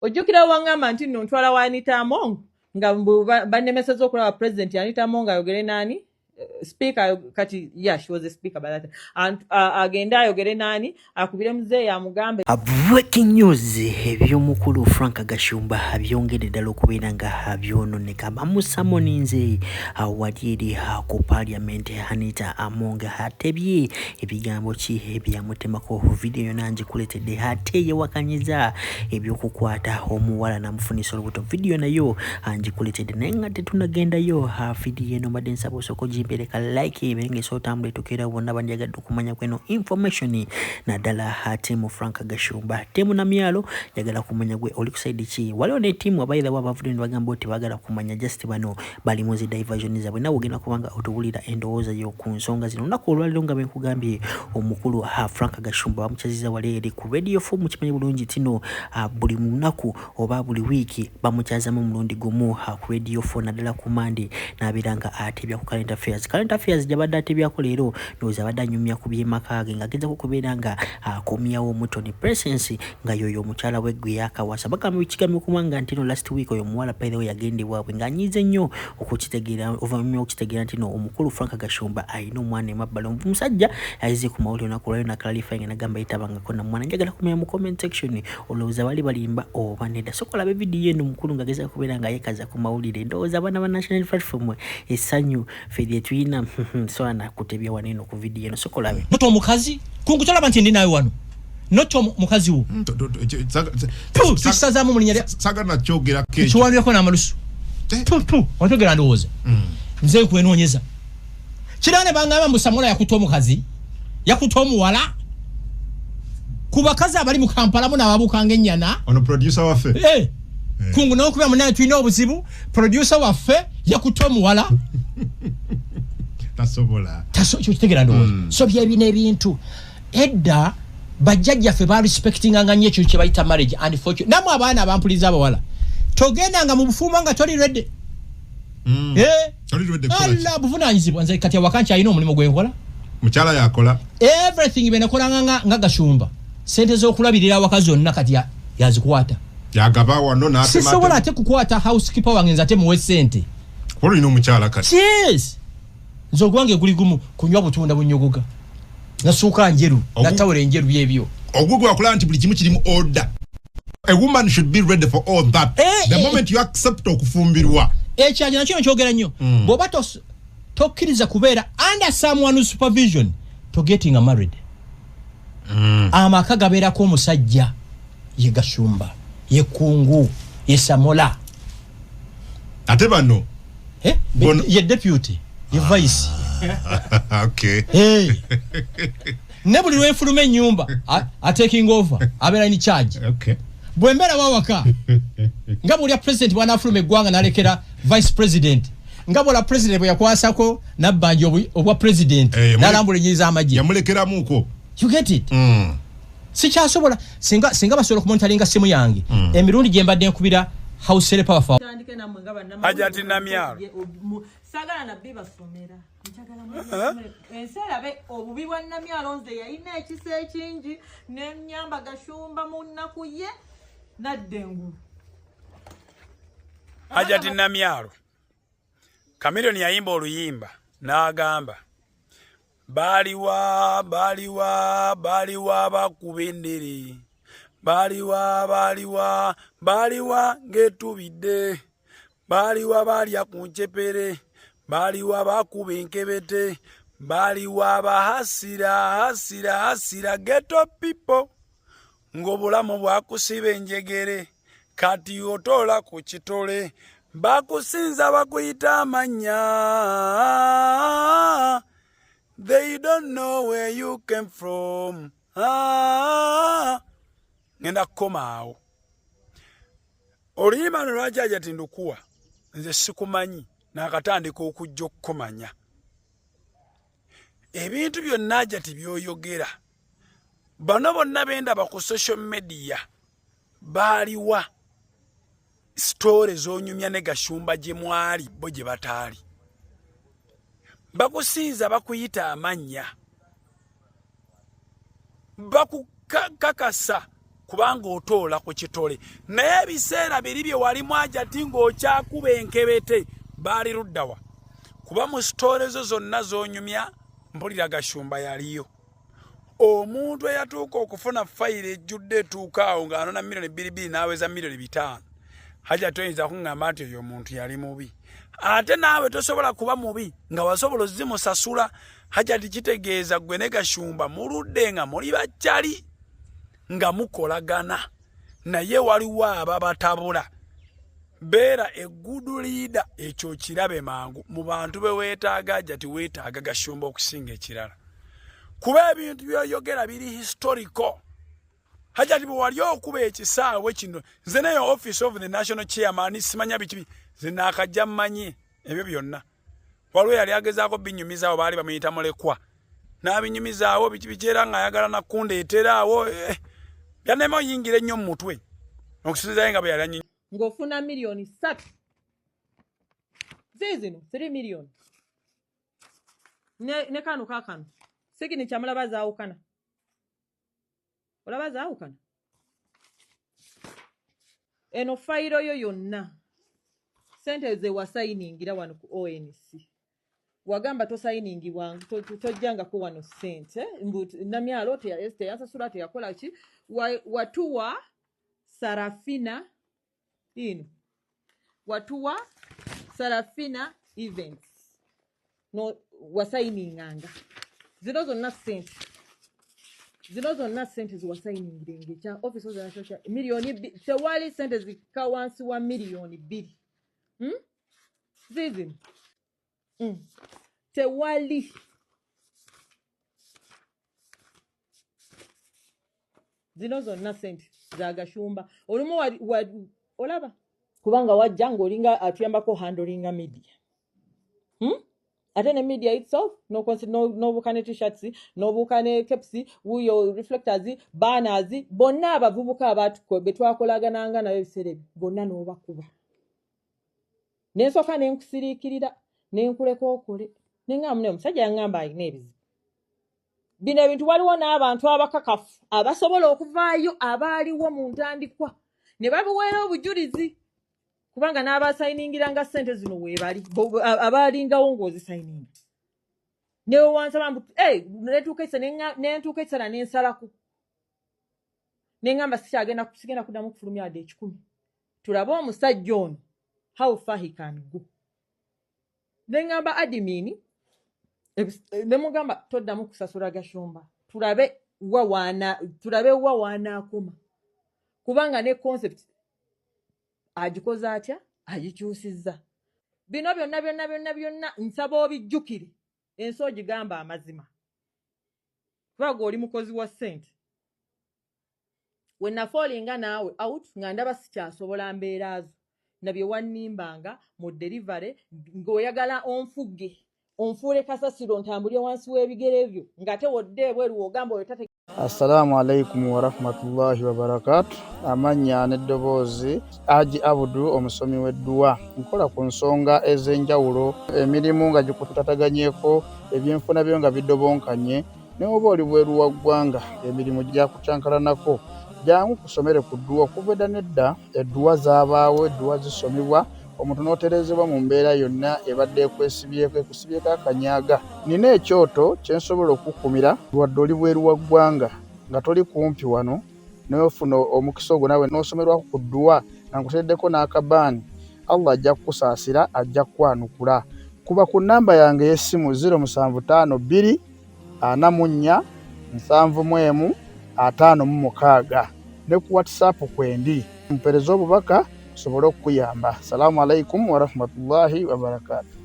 ojjukira wangamba nti nno ntwala wa Anita Among nga bannemeseza okulaba president Anita Among ayogere nani speaker kati she was a speaker by that time. And agenda ayogere nani akubire muzeeyi amugambe. Breaking news eby'omukulu Frank Gashumba byongedde ddala okubeera nga byononeka bamusamoninze wali eri ku parliament Anita Among atebye ebigambo ki ebyamutemako video nangi kuletedde ate yewakanyiza ebyokukwata omuwala namufunisa olubuto video nayo angikuletedde naye nga tetunagendayo video eno mbadde nsaba osooka ogimpereka like ebenge sotambula etukeera bonna banjagadde okumanya kweno information naddala ate mu Frank Gashumba temu na myalo yagala kumanya gwe oli kuside ki waliwo ne timu abayira wabavudde bagamba oti bagala kumanya just bano bali muzi diversion zabwe nawe ogenda kubanga otubulira endowooza yo ku nsonga zino nako olwaliro nga benkugambye omukulu Frank Gashumba bamuchaziza wali eri ku radio form kimanyi bulungi tino buli munaku oba buli wiki bamuchazamu mulundi gumu ku radio phone naddala ku Monday nabiranga atebya ku current affairs jabadde atebyako leero ndoza badanyumya ku byemakaage nga ageza kukubeera nga akomyawo Mutoni Presence nga yoyo omukyala we gwe yakawasa bagamba bikigamye kumanga ntino last week oyo muwala pale we yagendebwa nga nyize nnyo okukitegeera ovamye okukitegeera ntino omukulu Frank Gashumba ayina omwana emabbalo omusajja yayize ku mawulire nakolwayo na clarifying nagamba yitabangako na mwana njagala kumenya mu comment section olowooza bali balimba oba nedda sokola be video eno mukulu nga ageza kubeera nga yekaza ku mawulire ndowooza abaana ba national platform essanyu fedye tuyina swana kutebya waneno ku video eno sokola be noto omukazi kunkutalaba nti ndi nawe wano noto mukazi wo tusazamu mulinya sagana kyogera kecho kiwandirako n'amalusu watogera ndowooza nze nkwenoonyeza kirane bangamba musamula yakuta omukazi yakuta omuwala ku bakazi abali mu Kampala mu n'ababukanga ennyana ono producer waffe kungu n'okuba munaye tulina obuzibu producer waffe yakuta omuwala tasobola kitegera ndowooza so byebina ebintu edda bajjajjaffe ba respectinganga nnyo ekyo kye bayita marriage and fortune namwe abaana abampuliza abawala togendanga mu bufuuma nga toli ready alla buvunaanyizibwa nze kati awakanki alina omulimu gwenkola mukyala yakola everything benakolanga nga Gashumba sente z'okulabirira awaka zonna kati yazikwata yagaba wano n'atema sisobola ate kukwata housekeeper wange nze ate muwe sente olina omukyala kati yes nze ogwange guli gumu kunywa butunda bunyogoga nasuuka njeru natawula enjeru byebyo ogugwa akola nti buli kimu kirimu order. A woman should be ready for all that. The moment you accept okufumbirwa ekyaje nakyo nkyogera nnyo bw'oba tokkiriza kubeera under someone's supervision to getting married amaka gabeerako omusajja ye Gashumba ye Kungu ye Samola ate bano ye deputy ye vice okay ne buli lwefuluma ennyumba taking over abeera in charge okay bwembera wawaka nga buli president bwanafuluma eggwanga nalekera vice president nga buli president bwe yakwasako nabbanja obwa president nalambula ennyiriza amagye yamulekeramuko you get it sikyasobola singa basobola okumonitalinga simu yange emirundi gye mbadde nkubira house help power Hajati Namyalo sagala nabbi basomera enserabe obubi bwa Namyalo nze yalina ekisa ekingi n'ennyamba Gashumba mu nnaku ye naddengu Hajati Namyalo Chameleone yayimba oluyimba n'agamba baliwa bakubendere baliwa ngetubidde baliwa balya kunchepere baliwa bakuba enkebete baliwa bahasira ghetto people ngobulamu bwakusiba enjegere kati otola ku kitole bakusinza bakuyita amanya they don't know where you came from ngenda kukomaawo oluyimba lwajaja tindukuwa nze sikumanyi n'akatandika okujja okukomanya ebintu byonna ajati byoyogera bano bonna bendaba ku social media baliwa story zonyumya ne Gashumba gye mwali bo gye bataali bakusinza bakuyita amanya bakukakasa kubanga otoola ku kitole naye ebiseera biri bye walimu Hajati ng'okyakuba enkebete baali luddawa kuba mu sitoole zo zonna z'onyumya mpulira Gashumba yaliyo omuntu eyatuuka okufuna fayiro ejjudde etuuka awo ng'anona milioni 2 n'aweza milioni 5 Hajati oyinza kuŋŋamba nti oyo omuntu yali mubi ate naawe tosobola kuba mubi nga wasobola ozimusasula Hajati kitegeeza gwe ne Gashumba muludde nga muli bakyali nga mukolagana naye waliwo ababatabula beera a good leader ekyo kirabe mangu mu bantu be weetaaga Hajati weetaaga Gashumba okusinga ekirala kuba ebintu byoyogera biri historical Hajati bwe wali okuba ekisaawe kino nze neyo office of the national chairman simanya biki zinakajja mmanyi ebyo byonna waliwo yali agezaako binyumizaawo baali bamuyita mulekwa n'abinyumizaawo biki bikyera nga ayagala nakundeeteraawo yanema oyingira ennyo mu mutwe okusinziira nga bwe yali anyi ng'ofuna milioni 3 zizino 3 milioni ne kano kakano sikini kyamulaba zaawukana olaba zaawukana eno fayiro yo yonna sente ze wasayiningira wano ku ONC wagamba tosayiningibwanga tojjangako wano sente namyalo teyasasula teyakola ki watuwa Sarafina ino watuwa Sarafina events no wasayininganga zino zonna sente ziwasayiningirenge kya office of the national milioni tewali sente zika wansi wa milioni 2 zizino tewali zino zonna sente za Gashumba olumu olaba kubanga wajja ng'olinga atuyambako handlinga media ate ne media itself n'obukane t-shirts n'obukane caps wuyo reflectors banners bonna abavubuka abatuko betwakolagananga nayo ebiseera bonna n'obakuba n'ensooka n'enkusiriikirira n'enkuleka okole n'engamba omusajja yangamba alina ebizibu bino ebintu waliwo n'abantu abakakafu abasobola okuvaayo abaaliwo mu ntandikwa ne babiweera obujulizi kubanga n'abasayiningiranga sente zino weebali abaalingawo ng'ozisayininga newe wansaba mbu nentuuka ekisala n'ensalako n'engamba sigenda kuddamu kufulumya wadde 10 tulabe omusajja ono how far he can go n'engamba admin nemugamba toddamu kusasula Gashumba tulabe wa wanaakoma kubanga ne concept agikoze atya agikyusizza bino byonna nsaba obijjukire ensi ogigamba amazima kubaga oli mukozi wa ssente wenafoolinga naawe out nga ndaba sikyasobola mbeeraazo nabye wannimbanga mu delivery ng'oyagala onfugge onfuule kasasiro ntambulye wansi w'ebigere byo nga tewodde ebweru wogamba oyo tate. Assalamu alaikum wa rahmatullahi wa barakatuh. Amanya n'eddoboozi Haji Abudu omusomi w'edduwa nkola ku nsonga ez'enjawulo emirimu nga gikutataganyeko ebyenfuna byo nga bidobonkanye ne oba oli bweru wa ggwanga emirimu gyakucankalanako jangu kusomere ku dduwa okuva edda nedda edduwa zaabaawo edduwa zisomibwa omuntu n'oterezebwa mu mbeera yonna ebadde ekwesibyeko ekusibyeko akanyaaga. Nina ekyoto kyensobola okukumira wadde oli bweru wa ggwanga nga toli kumpi wano n'ofuna omukisa ogwo nawe n'osomerwako ku dduwa nga nkuteddeko n'akabaani Allah ajja kukusaasira ajja kukwanukula. Kuba ku nnamba yange y'essimu 0752 44 71 5 ne ku WhatsApp kwendi mpereza obubaka sobolo kuyamba. Assalamu alaikum wa rahmatullahi wa barakatuh.